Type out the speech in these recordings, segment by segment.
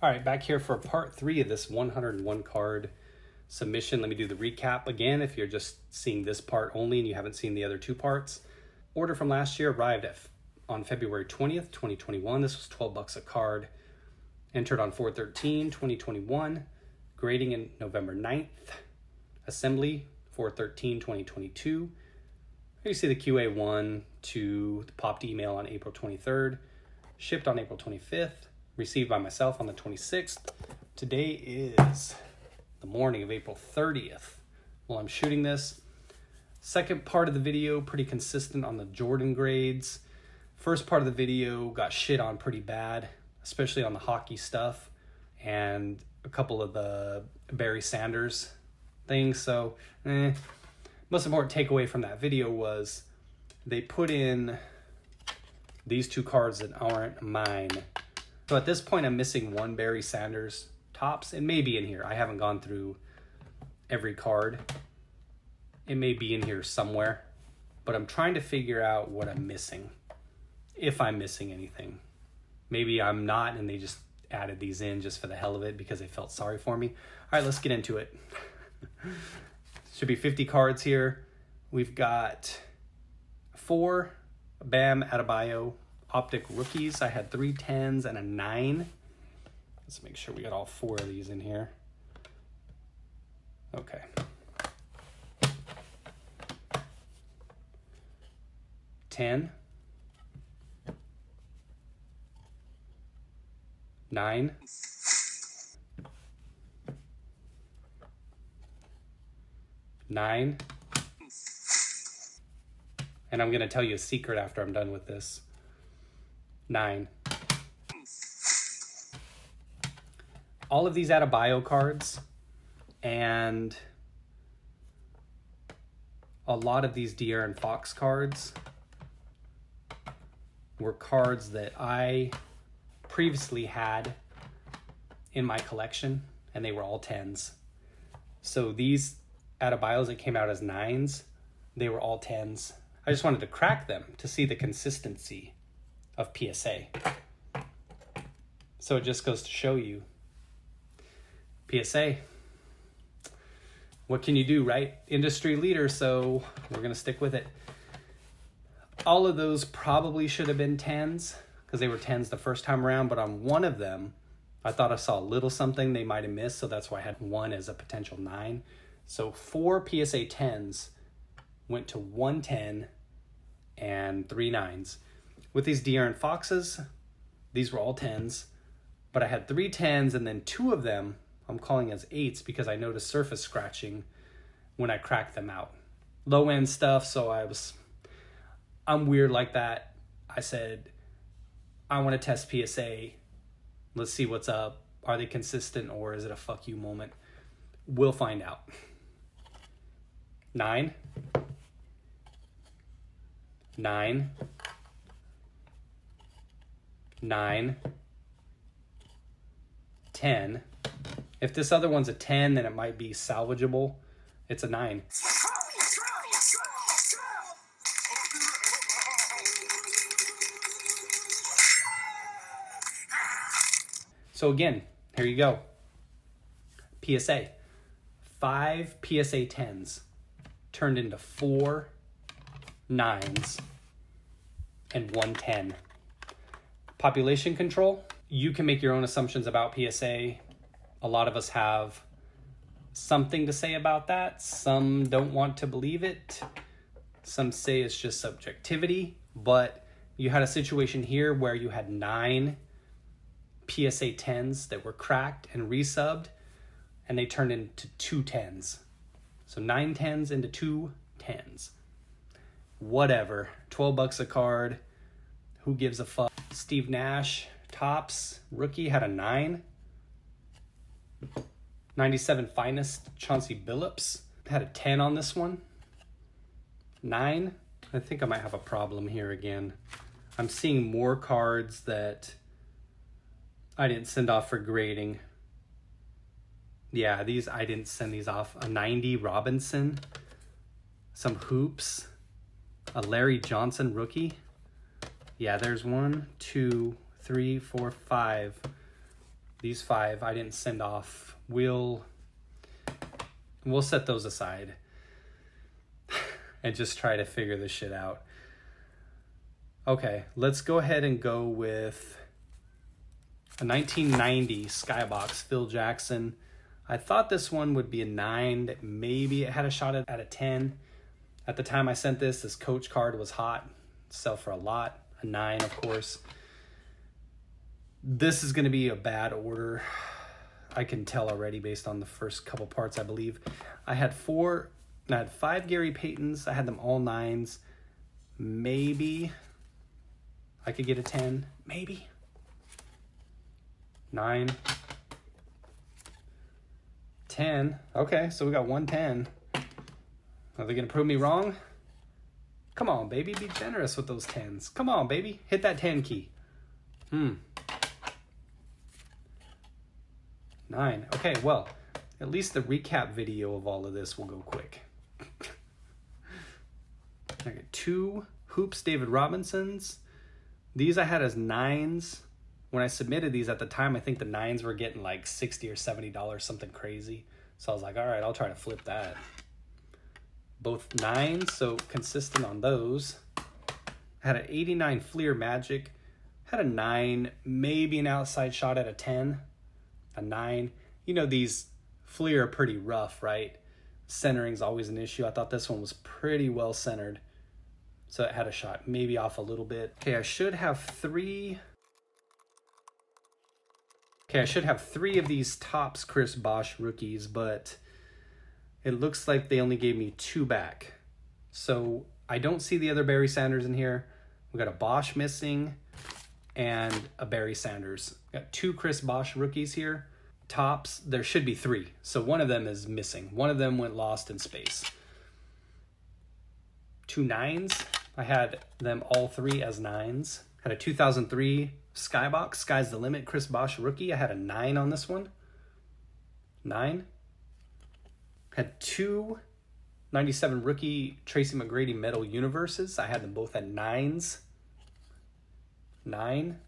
All right, back here for part 3 of this 101 card submission. Let me do the recap again if you're just seeing this part only and you haven't seen the other 2 parts. Order from last year arrived on February 20th, 2021. This was $12 a card. Entered on 4/13/2021. Grading in November 9th. Assembly 4/13/2022. Here you see the QA1 to the popped email on April 23rd. Shipped on April 25th. Received by myself on the 26th. Today is the morning of April 30th while I'm shooting this. Second part of the video, pretty consistent on the Jordan grades. First part of the video got shit on pretty bad, especially on the hockey stuff and a couple of the Barry Sanders things. So, most important takeaway from that video was they put in these 2 cards that aren't mine. So at this point, I'm missing 1 Barry Sanders tops. It may be in here. I haven't gone through every card. It may be in here somewhere, but I'm trying to figure out what I'm missing, if I'm missing anything. Maybe I'm not, and they just added these in just for the hell of it because they felt sorry for me. All right, let's get into it. Should be 50 cards here. We've got 4 Bam Adebayo Optic rookies. I had 3 10s and a 9. Let's make sure we got all 4 of these in here. Okay. $10, 9, 9, and I'm going to tell you a secret after I'm done with this. 9. All of these Adebayo cards and a lot of these De'Aaron Fox cards were cards that I previously had in my collection, and they were all 10s. So these Adebayos that came out as 9s, they were all 10s. I just wanted to crack them to see the consistency of PSA. So it just goes to show you, PSA, what can you do, right? Industry leader, so we're going to stick with it. All of those probably should have been 10s because they were 10s the first time around, but on one of them, I thought I saw a little something they might have missed, so that's why I had 1 as a potential 9. So 4 PSA 10s went to 1 10 and 3 9s. With these De'Aaron Foxes, these were all 10s, but I had 3 10s and then 2 of them I'm calling as 8s because I noticed surface scratching when I cracked them out. Low end stuff, so I'm weird like that. I said, I want to test PSA. Let's see what's up. Are they consistent or is it a fuck you moment? We'll find out. 9, 9, 9, 10. If this other one's a 10, then it might be salvageable. It's a 9. So again, here you go. PSA. 5 PSA 10s turned into 4 9s and 1 10. Population control. You can make your own assumptions about PSA. A lot of us have something to say about that. Some don't want to believe it. Some say it's just subjectivity. But you had a situation here where you had 9 PSA 10s that were cracked and resubbed, and they turned into 2 10s. So 9 10s into 2 10s. Whatever. $12 a card. Who gives a fuck? Steve Nash, Topps, rookie, had a 9. 97 Finest, Chauncey Billups, had a 10 on this one. 9. I think I might have a problem here again. I'm seeing more cards that I didn't send off for grading. Yeah, these, I didn't send these off. A 90 Robinson, some hoops, a Larry Johnson rookie. Yeah, there's 1, 2, 3, 4, 5. These 5 I didn't send off. We'll set those aside and just try to figure this shit out. Okay, let's go ahead and go with a 1990 Skybox Phil Jackson. I thought this one would be a 9, that maybe it had a shot at a 10. At the time I sent this coach card was hot, sell for a lot. A 9, of course. This is going to be a bad order. I can tell already based on the first couple parts, I believe. I had 5 Gary Paytons. I had them all 9s. Maybe I could get a 10. Maybe. 9. 10. Okay, so we got 110. Are they going to prove me wrong? Come on, baby. Be generous with those 10s. Come on, baby. Hit that 10 key. 9. Okay, well, at least the recap video of all of this will go quick. I got 2 Hoops David Robinsons. These I had as 9s. When I submitted these at the time, I think the 9s were getting like $60 or $70, something crazy. So I was like, all right, I'll try to flip that. Both 9s, so consistent on those. I had an 89 Fleer Magic. Had a 9, maybe an outside shot at a 10. A 9. You know, these Fleer are pretty rough, right? Centering's always an issue. I thought this one was pretty well centered. So it had a shot, maybe off a little bit. Okay, I should have 3. Okay, I should have 3 of these Topps Chris Bosh rookies, but it looks like they only gave me 2 back. So I don't see the other Barry Sanders in here. We got a Bosh missing and a Barry Sanders. Got 2 Chris Bosh rookies here. Topps, there should be 3. So one of them is missing. One of them went lost in space. 2 9s. I had them all 3 as 9s. Had a 2003 Skybox, Sky's the Limit, Chris Bosh rookie. I had a 9 on this one. 9. Had 2 97 rookie Tracy McGrady Metal Universes. I had them both at 9s. 9.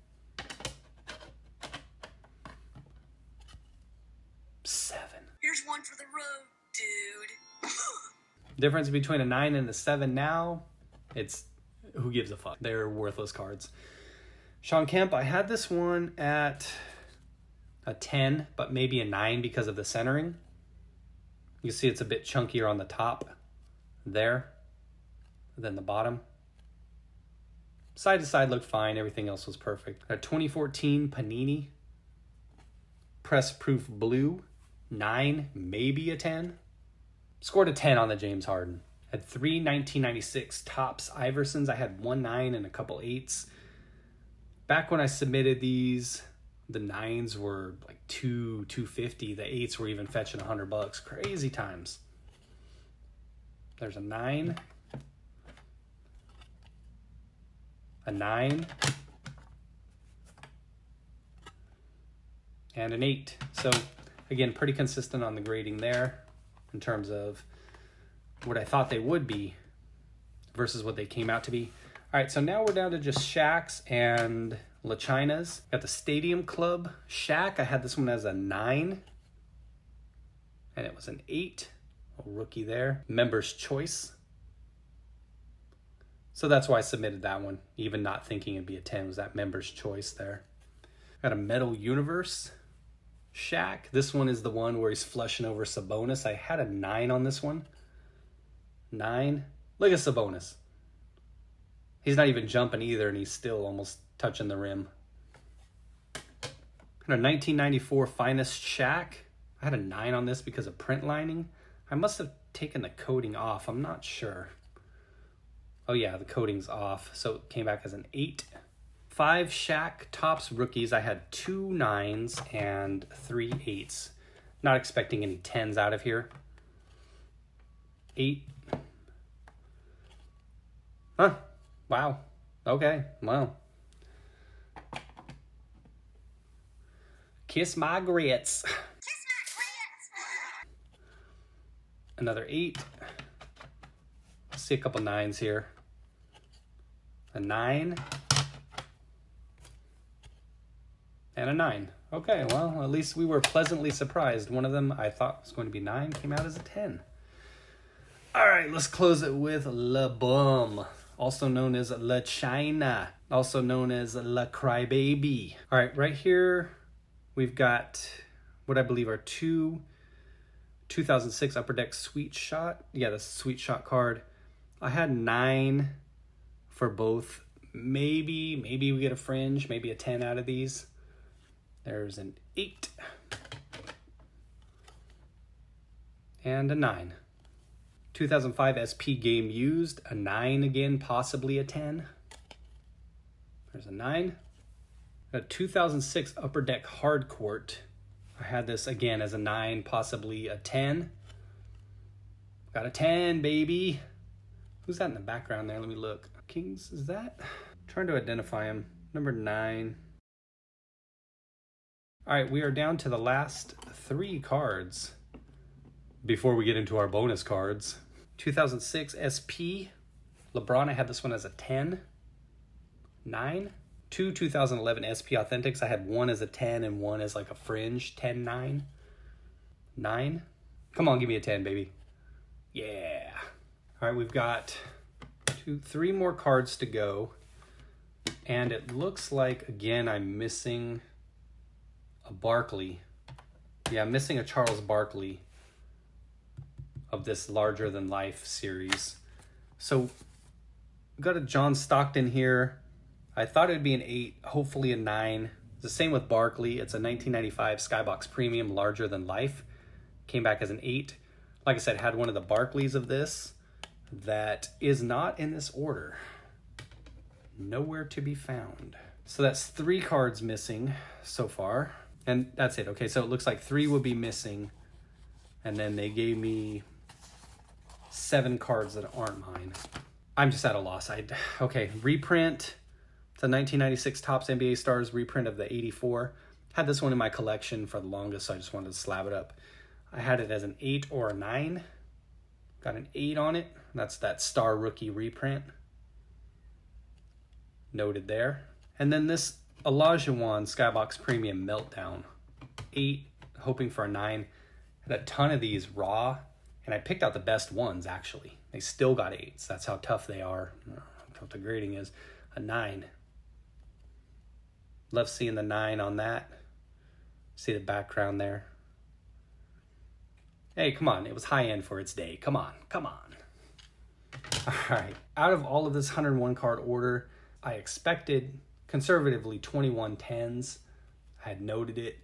7. Here's one for the road, dude. Difference between a 9 and a 7 now, it's who gives a fuck. They're worthless cards. Sean Kemp, I had this one at a 10, but maybe a 9 because of the centering. You see it's a bit chunkier on the top there than the bottom. Side to side looked fine. Everything else was perfect. A 2014 Panini Press Proof Blue, 9, maybe a 10. Scored a 10 on the James Harden. Had 3 1996 Topps Iversons. I had 1 9 and a couple 8s. Back when I submitted these, the 9s were like $250. The 8s were even fetching $100. Crazy times. There's a 9. A 9. And an 8. So again, pretty consistent on the grading there in terms of what I thought they would be versus what they came out to be. All right, so now we're down to just Shaqs and LaChinas. Got the Stadium Club Shaq. I had this one as a 9. And it was an 8. A rookie there. Members' Choice. So that's why I submitted that one. Even not thinking it'd be a 10 was that Members' Choice there. Got a Metal Universe Shaq. This one is the one where he's flushing over Sabonis. I had a 9 on this one. 9. Look at Sabonis. He's not even jumping either, and he's still almost touching the rim. Got a 1994 Finest Shaq. I had a 9 on this because of print lining. I must have taken the coating off. I'm not sure. Oh yeah, the coating's off. So it came back as an 8. 5 Shaq Topps rookies. I had 2 9s and 3 8s. Not expecting any 10s out of here. 8. Huh. Wow. Okay. Well. Kiss my grits. Kiss my grits. Another 8. Let's see a couple 9s here. A 9. And a 9. Okay, well, at least we were pleasantly surprised. One of them I thought was going to be 9, came out as a 10. All right, let's close it with La Bum, also known as La China, also known as La Crybaby. All right here we've got what I believe are 2 2006 Upper Deck Sweet Shot. Yeah, that's a Sweet Shot card. I had 9 for both. Maybe we get a fringe, maybe a 10 out of these. There's an 8 and a 9. 2005 SP Game Used, a 9 again, possibly a 10. There's a 9. A 2006 Upper Deck Hard Court. I had this again as a 9, possibly a 10. Got a 10, baby. Who's that in the background there? Let me look. Kings, is that? I'm trying to identify him. Number 9. All right, we are down to the last 3 cards before we get into our bonus cards. 2006 SP. LeBron, I had this one as a 10. 9. 2 2011 SP Authentics. I had one as a 10 and one as like a fringe. 10, 9. 9. Come on, give me a 10, baby. Yeah. All right, we've got 3 more cards to go. And it looks like, again, I'm missing a Barkley. Yeah, I'm missing a Charles Barkley of this Larger Than Life series. So we've got a John Stockton here. I thought it would be an 8, hopefully a 9. The same with Barkley. It's a 1995 Skybox Premium Larger Than Life. Came back as an 8. Like I said, had one of the Barkleys of this that is not in this order. Nowhere to be found. So that's 3 cards missing so far. And that's it. Okay, so it looks like 3 will be missing. And then they gave me 7 cards that aren't mine. I'm just at a loss. Okay, reprint. It's a 1996 Topps NBA Stars reprint of the 84. Had this one in my collection for the longest, so I just wanted to slab it up. I had it as an 8 or a 9. Got an 8 on it. That's that Star Rookie reprint. Noted there. And then this Olajuwon Skybox Premium Meltdown. 8, hoping for a 9. Had a ton of these raw, and I picked out the best ones, actually. They still got 8s. That's how tough they are. How tough the grading is. A 9. Love seeing the 9 on that. See the background there. Hey, come on. It was high end for its day. Come on. Come on. All right. Out of all of this 101 card order, I expected conservatively 21 10s. I had noted it.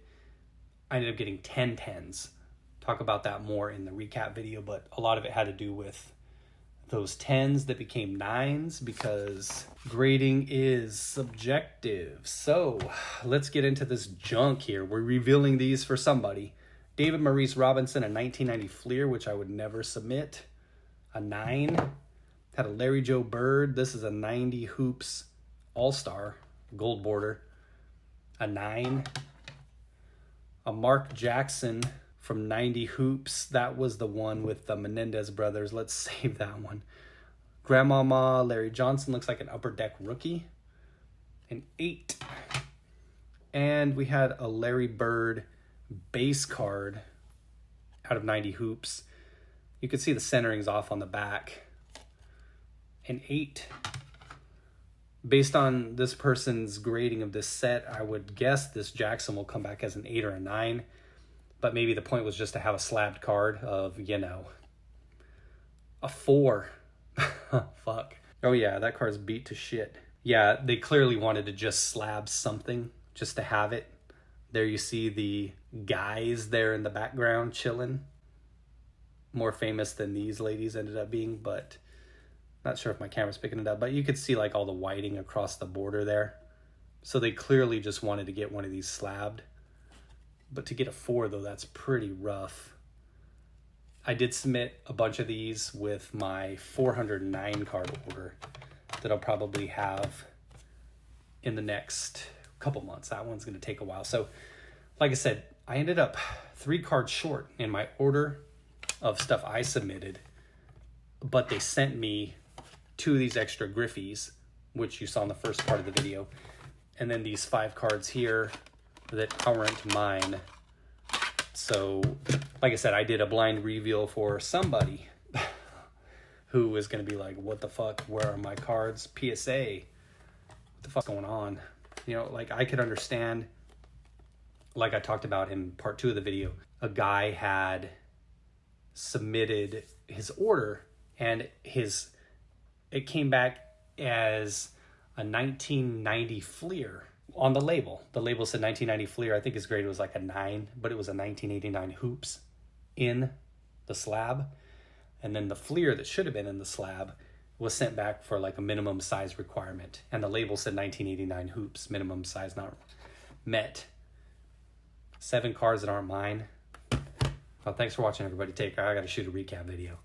I ended up getting 10 10s. Talk about that more in the recap video, but a lot of it had to do with those 10s that became 9s because grading is subjective. So let's get into this junk here. We're revealing these for somebody. David Maurice Robinson, a 1990 Fleer, which I would never submit. A 9. Had a Larry Joe Bird. This is a 90 Hoops All-Star, gold border. A 9. A Mark Jackson from 90 Hoops. That was the one with the Menendez brothers. Let's save that one. Grandmama Larry Johnson looks like an Upper Deck rookie. An 8. And we had a Larry Bird base card out of 90 Hoops. You can see the centering's off on the back. An 8. Based on this person's grading of this set, I would guess this Jackson will come back as an 8 or a 9. But maybe the point was just to have a slabbed card of, you know, a 4. Fuck. Oh yeah, that card's beat to shit. Yeah, they clearly wanted to just slab something just to have it. There you see the guys there in the background chilling. More famous than these ladies ended up being, but not sure if my camera's picking it up. But you could see like all the whiting across the border there. So they clearly just wanted to get one of these slabbed. But to get a 4 though, that's pretty rough. I did submit a bunch of these with my 409 card order that I'll probably have in the next couple months. That one's going to take a while. So like I said, I ended up 3 cards short in my order of stuff I submitted, but they sent me 2 of these extra Griffies, which you saw in the first part of the video. And then these 5 cards here that aren't mine. So, like I said, I did a blind reveal for somebody who was going to be like, what the fuck, where are my cards? PSA, what the fuck's going on? You know, like, I could understand, like I talked about in part 2 of the video, a guy had submitted his order and it came back as a 1990 Fleer on the label. The label said 1990 Fleer. I think his grade was like a 9, but it was a 1989 Hoops in the slab. And then the Fleer that should have been in the slab was sent back for like a minimum size requirement. And the label said 1989 Hoops, minimum size not met. 7 cards that aren't mine. Well, thanks for watching, everybody. Take care. I got to shoot a recap video.